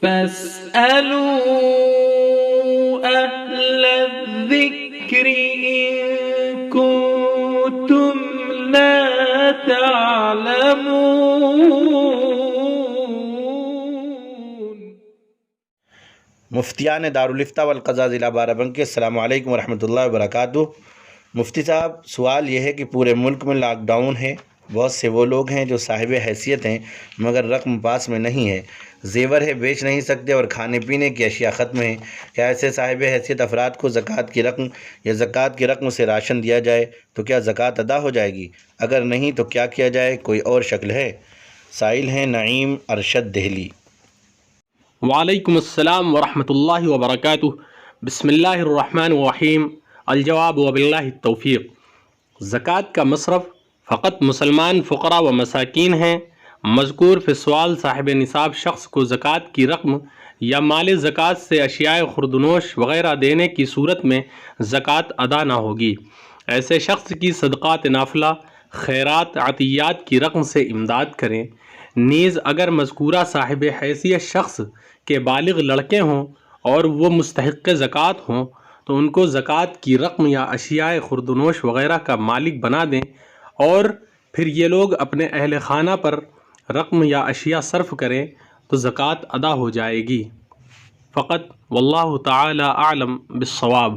فاسألوا أهل الذكر إن كنتم لا تعلمون۔ مفتیان دارالفتہ والقضاء ضلع بارہ بنکی، السلام علیکم ورحمۃ اللہ وبرکاتہ۔ مفتی صاحب، سوال یہ ہے کہ پورے ملک میں لاک ڈاؤن ہے، بہت سے وہ لوگ ہیں جو صاحب حیثیت ہیں مگر رقم پاس میں نہیں ہے، زیور ہے بیچ نہیں سکتے اور کھانے پینے کی اشیاء ختم ہیں، کیا ایسے صاحب حیثیت افراد کو زکوٰۃ کی رقم یا زکوٰۃ کی رقم سے راشن دیا جائے تو کیا زکوٰۃ ادا ہو جائے گی؟ اگر نہیں تو کیا کیا جائے؟ کوئی اور شکل ہے؟ سائل ہیں نعیم ارشد دہلی۔ وعلیکم السلام ورحمۃ اللہ وبرکاتہ۔ بسم اللہ الرحمن الرحیم۔ الجواب وباللہ التوفیق۔ زکوٰۃ کا مصرف فقط مسلمان فقراء و مساکین ہیں۔ مذکور فی السؤال صاحب نصاب شخص کو زکوٰۃ کی رقم یا مال زکوٰۃ سے اشیاء خوردنوش وغیرہ دینے کی صورت میں زکوٰۃ ادا نہ ہوگی۔ ایسے شخص کی صدقات نافلہ، خیرات، عطیات کی رقم سے امداد کریں۔ نیز اگر مذکورہ صاحب حیثیت شخص کے بالغ لڑکے ہوں اور وہ مستحق زکوٰۃ ہوں تو ان کو زکوٰۃ کی رقم یا اشیاء خوردنوش وغیرہ کا مالک بنا دیں اور پھر یہ لوگ اپنے اہل خانہ پر رقم یا اشیاء صرف کریں تو زکوٰۃ ادا ہو جائے گی۔ فقط واللہ تعالی اعلم بالصواب۔